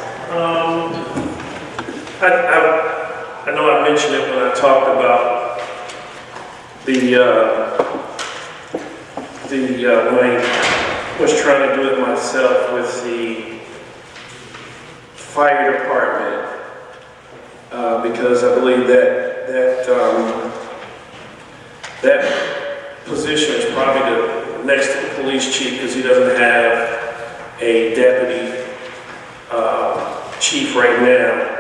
I know I mentioned it when I talked about when I was trying to do it myself with the fire department, because I believe that position is probably the next to the police chief, because he doesn't have a deputy chief right now.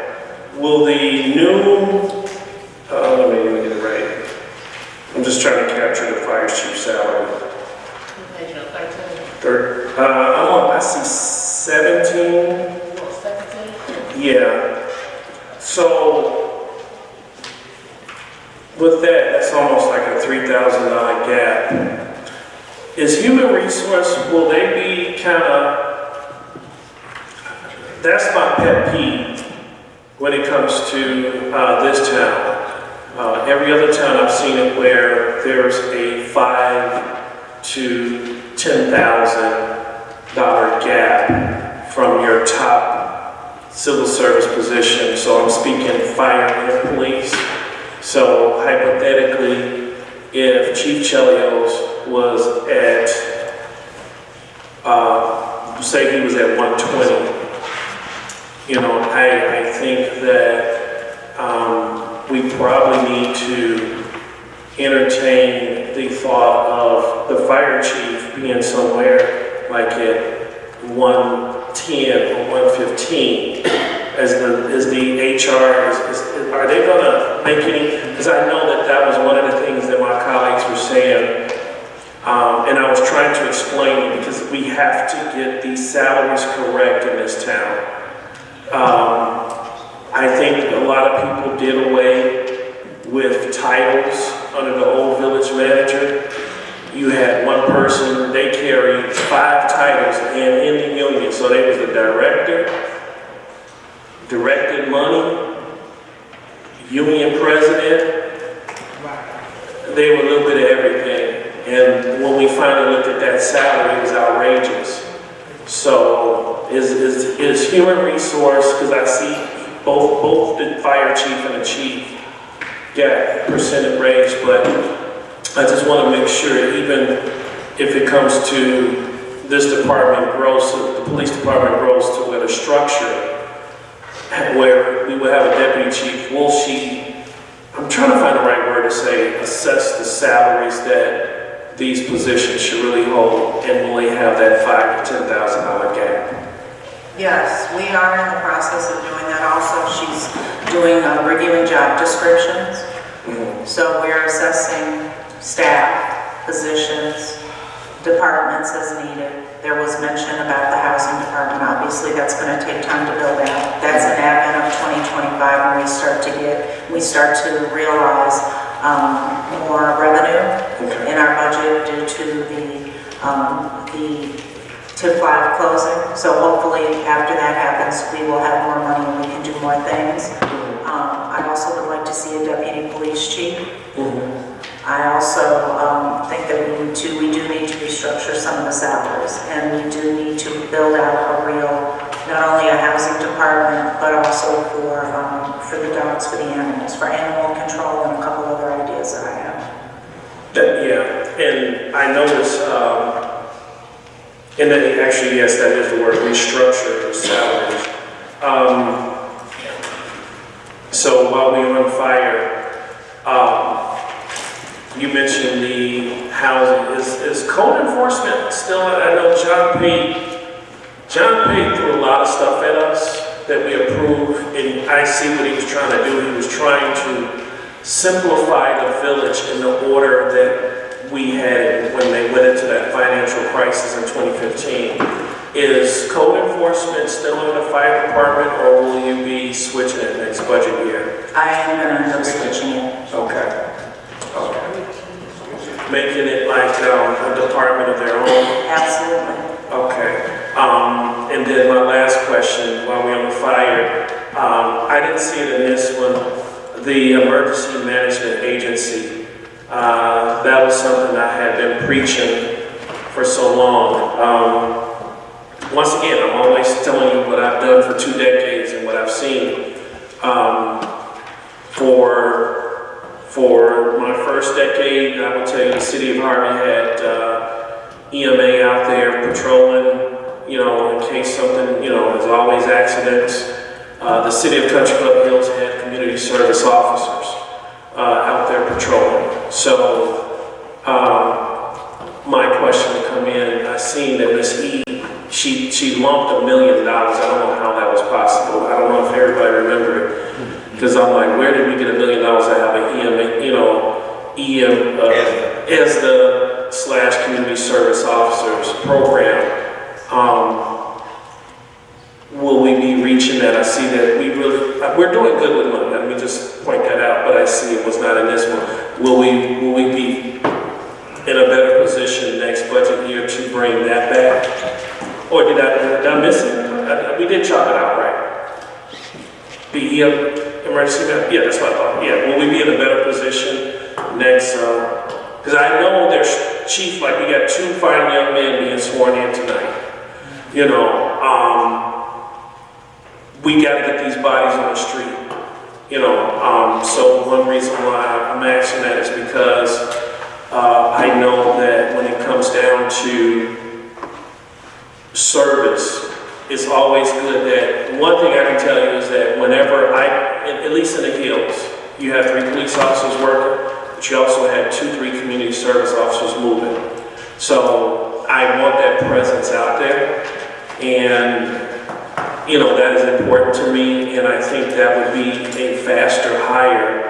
Will the new, let me get it right. I'm just trying to capture the fire chief salary. I see 17. Yeah. So with that, that's almost like a $3,000 gap. Is human resource, will they be kind of, that's my pet peeve when it comes to this town. Every other town I've seen it where there's a $5,000 to $10,000 gap from your top civil service position. So I'm speaking fire and police. So hypothetically, if Chief Chelios was at, say he was at 120, you know, I think that we probably need to entertain the thought of the fire chief being somewhere like at 110 or 115 as the HR, are they gonna make any, because I know that was one of the things that my colleagues were saying, and I was trying to explain it, because we have to get these salaries correct in this town. I think a lot of people did away with titles under the old village manager. You had one person, they carried 5 titles and in the union. So they was the director, directed money, union president. They were a little bit of everything. And when we finally looked at that salary, it was outrageous. So is human resource, because I see both the fire chief and the chief get percentage raise, but I just want to make sure, even if it comes to this department grows, the police department grows to where the structure, where we would have a deputy chief, will she, I'm trying to find the right word to say, assess the salaries that these positions should really hold, and will they have that $5,000 to $10,000 gap? Yes, we are in the process of doing that also. She's doing reviewing job descriptions. So we're assessing staff, positions, departments as needed. There was mention about the housing department. Obviously, that's going to take time to build out. That's an advent of 2025 when we start to realize more revenue in our budget due to the TIP 5 closing. So hopefully after that happens, we will have more money and we can do more things. I also would like to see a deputy police chief. I also think that we do need to restructure some of the salaries, and we do need to build out a real, not only a housing department, but also for the dogs, for the animals, for animal control, and a couple other ideas that I have. Yeah, and I noticed, and then actually, yes, that is the word, restructure the salaries. So while we were on fire, you mentioned the housing. Is code enforcement still, I know John paid through a lot of stuff at us that we approve, and I see what he was trying to do. He was trying to simplify the village in the order that we had when they went into that financial crisis in 2015. Is code enforcement still in the fire department, or will you be switching it next budget year? I am going to end up switching it. Okay. Making it like a department of their own? Absolutely. Okay. And then my last question, while we're on the fire, I didn't see it in this one, the Emergency Management Agency. That was something I had been preaching for so long. Once again, I'm always telling you what I've done for 2 decades and what I've seen. For my first decade, I would tell you the city of Harvey had EMA out there patrolling, in case something, there's always accidents. The city of Country Club Hills had community service officers out there patrolling. So my question would come in, I seen that Miss E, she lumped $1 million. I don't know how that was possible. I don't know if everybody remembered it. Because I'm like, where did we get $1 million to have an ESDA / community service officers program? Will we be reaching that? I see that we're doing good with money. Let me just point that out, but I see it was not in this one. Will we be in a better position next budget year to bring that back? Or did I miss it? We did chop it out, right? The emergency, yeah, that's what I thought. Yeah, will we be in a better position next? Because I know there's chief, like we got 2 fine young men being sworn in tonight. We got to get these bodies on the street. So one reason why I'm asking that is because I know that when it comes down to service, it's always good that, one thing I can tell you is that whenever at least in the hills, you have 3 police officers working, but you also have 2-3 community service officers moving. So I want that presence out there, and that is important to me, and I think that would be a faster hire,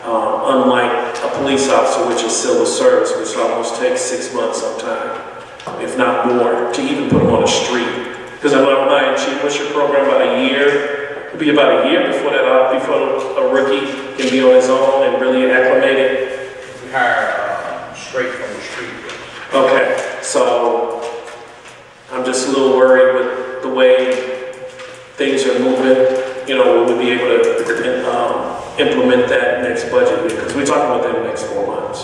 unlike a police officer, which is civil service, which almost takes 6 months sometimes, if not more, to even put them on the street. Because I'm not lying, Chief, what's your program, about a year? It'll be about a year before a rookie can be on his own and really acclimated. We hire straight from the street. Okay, so I'm just a little worried with the way things are moving. Will we be able to implement that next budget year? Because we're talking about that in the next 4 months.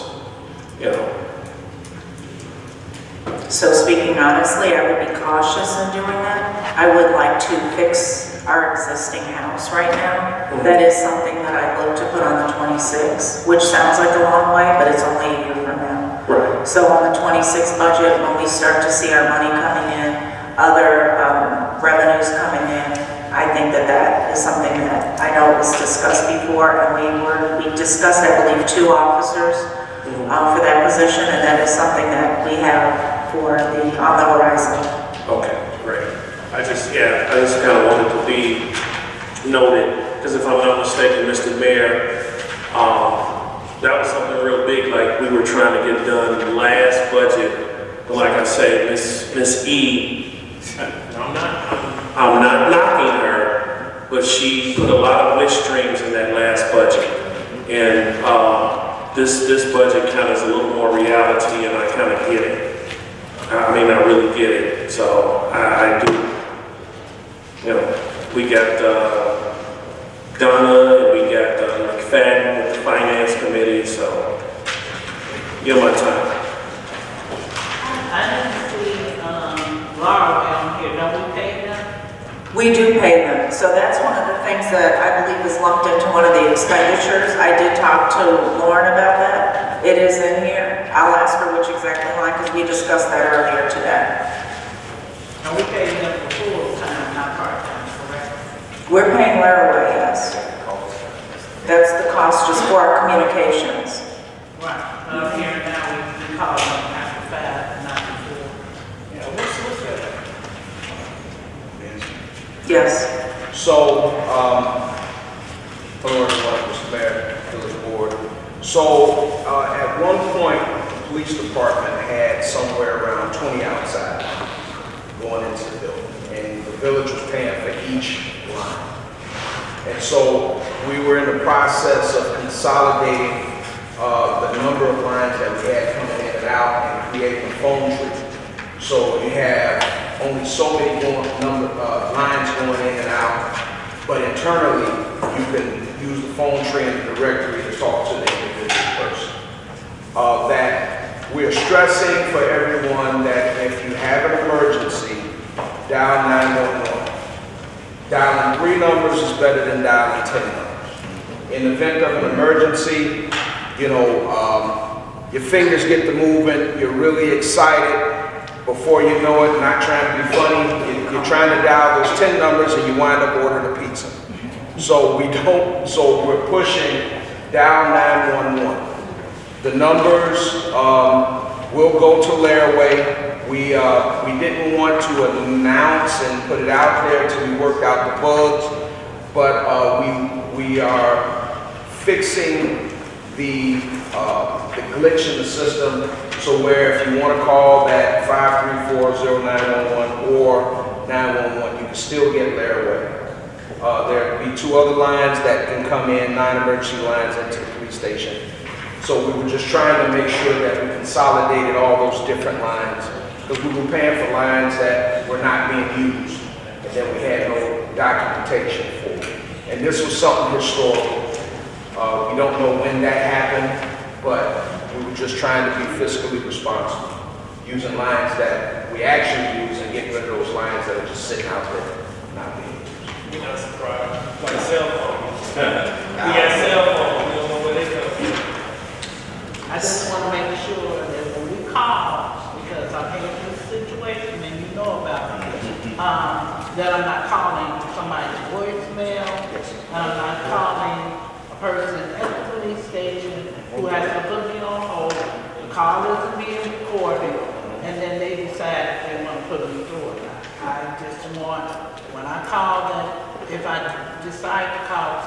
So speaking honestly, I would be cautious in doing that. I would like to fix our existing house right now. That is something that I'd look to put on the 26th, which sounds like a long way, but it's only a year from now. Right. So on the 26th budget, when we start to see our money coming in, other revenues coming in, I think that that is something that I know was discussed before, and we discussed, I believe, 2 officers for that position, and that is something that we have on the horizon. Okay, great. I just kind of wanted to be noted, because if I'm not mistaken, Mr. Mayor, that was something real big, like we were trying to get done last budget. But like I say, Miss E, I'm not knocking her, but she put a lot of wish strings in that last budget. And this budget kind of is a little more reality, and I kind of get it. I mean, I really get it. So I do. You know, we got Donna, and we got McFadden with the Finance Committee, so give my time. I didn't see, Laura on here, don't we pay them? We do pay them, so that's one of the things that I believe is lumped into one of the expenditures. I did talk to Lauren about that. It is in here. I'll ask her which exactly line, because we discussed that earlier today. And we pay them for full-time, not part-time, correct? We're paying Laraway, yes. That's the cost just for our communications. Right. Up here now, we call them after 5 and not before. Yeah, what's that? Yes. So, hello everyone, Mr. Mayor, Village Board. So, at one point, the police department had somewhere around 20 outside going into the building, and the village was paying for each line. And so, we were in the process of consolidating the number of lines that we had coming in and out and creating a phone tree. So you have only so many lines going in and out, but internally you can use the phone tree and the directory to talk to the individual person. That we're stressing for everyone that if you have an emergency, dial 911. Dialing 3 numbers is better than dialing 10 numbers. In the event of an emergency, you know, your fingers get to moving, you're really excited. Before you know it, not trying to be funny, you're trying to dial those 10 numbers and you wind up ordering a pizza. So we're pushing dial 911. The numbers will go to Laraway. We didn't want to announce and put it out there until we worked out the bugs, but we are fixing the glitch in the system, so where if you want to call that 534-0911 or 911, you can still get Laraway. There'll be 2 other lines that can come in, 9 emergency lines into the police station. So we were just trying to make sure that we consolidated all those different lines, because we were paying for lines that were not being used and that we had no documentation for. And this was something historical. We don't know when that happened, but we were just trying to be fiscally responsible, using lines that we actually use and getting rid of those lines that are just sitting out there, not being used. You're not surprised. Like cell phones. We got cell phones, we don't know where they come from. I just want to make sure that when we call, because I'm in this situation and you know about it, that I'm not calling somebody's voicemail, and I'm not calling a person at the police station who has to put me on hold, the call isn't being recorded, and then they decide if they want to put them through it. I just want, when I call them, if I decide to call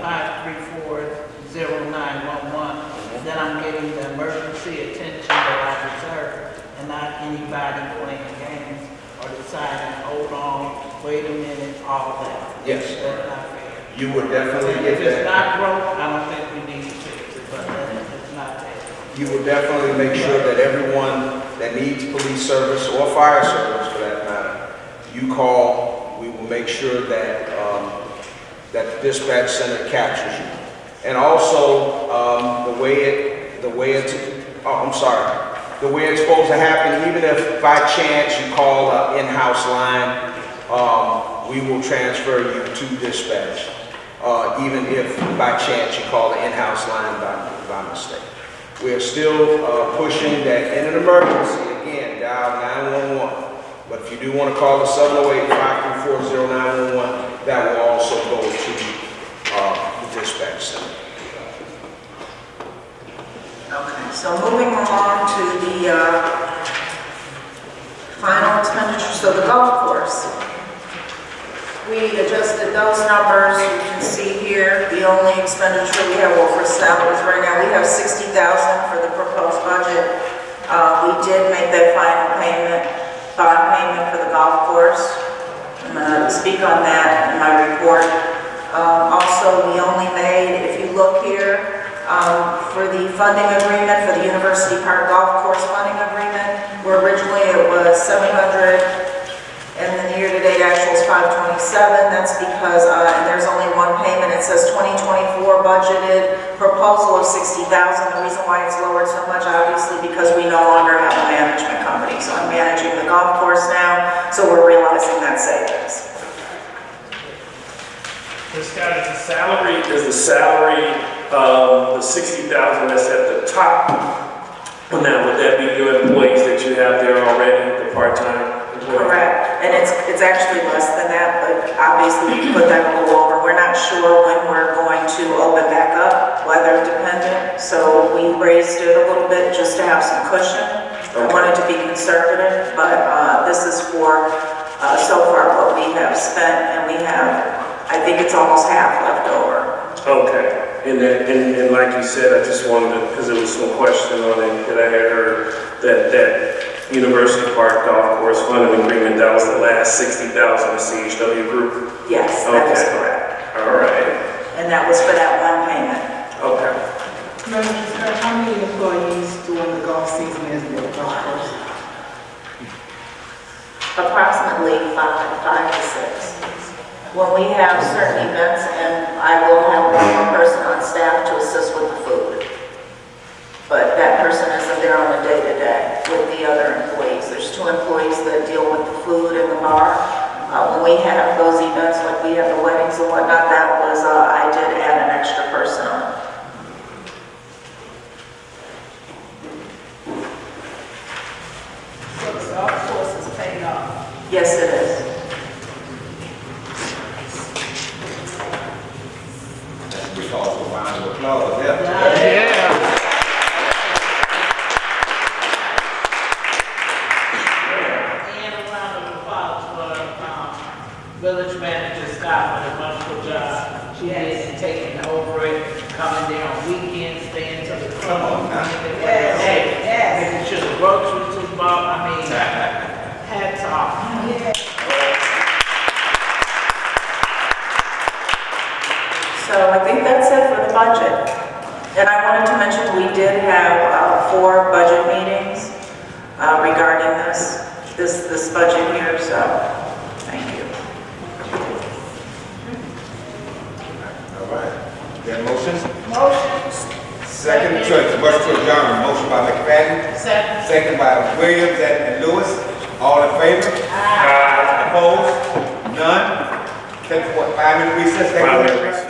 708-534-0911, then I'm getting the emergency attention that I deserve, and not anybody playing games or deciding, hold on, wait a minute, all that. Yes. That's not fair. You would definitely If get it's that. not broke, I don't think we need to fix it, but it's not fair. You will definitely make sure that everyone that needs police service or fire service, for that matter, you call. We will make sure that that the dispatch center captures you. And also, the way it's supposed to happen, even if by chance you call an in-house line, we will transfer you to dispatch. Even if by chance you call the in-house line by mistake. We are still pushing that in an emergency, again, dial 911. But if you do want to call the 708-534-0911, that will also go to the dispatch center. Okay, so moving along to the final expenditure, so the golf course. We adjusted those numbers, you can see here, the only expenditure we have over salaries right now, we have $60,000 for the proposed budget. We did make that final payment, bond payment for the golf course. I'm going to speak on that in my report. Also, we only made, if you look here, for the funding agreement for the University Park Golf Course funding agreement, where originally it was 700, and then the year-to-date actual is 527. That's because, and there's only one payment. It says 2024 budgeted proposal of 60,000. The reason why it's lowered so much, obviously, because we no longer have a management company. So I'm managing the golf course now, so we're realizing that savings. Scott, is the salary, the 60,000 that's at the top? Well, now, would that be your employees that you have there already, the part-time? Correct, and it's actually less than that, but obviously we put that a little over. We're not sure when we're going to open back up, weather dependent, so we raised it a little bit just to have some cushion. I wanted to be conservative, but this is for so far what we have spent, and we have, I think it's almost half left over. Okay, and like you said, I just wanted to, because there was some question on it that I had heard, that University Park Golf Course funding agreement, that was the last 60,000 the CHW group? Yes, that is correct. All right. And that was for that one payment. Okay. Madam Chair, how many employees during the golf season is there at the golf course? Approximately five to six. When we have certain events, and I will have one more person on staff to assist with the food. But that person isn't there on a day-to-day with the other employees. There's 2 employees that deal with the food in the bar. When we have those events, like we have the weddings and whatnot, that was, I did add an extra person on. So the golf course is paid off. Yes, it is. We also round of applause, yeah. And a round of applause for village manager Scott for the wonderful job she did in taking over it, coming there on weekends, staying till the Come on, now. making sure the groceries was bought. I mean, hats off. So I think that's it for the budget. And I wanted to mention we did have 4 budget meetings regarding this budget here, so thank you. All right. Got motions? Motion. Second choice, motion to adjourn. Motion by McFadden, Second. second by Williams and Lewis. All in favor? Opposed? None? Take what, 5-minute recess? 5-minute recess.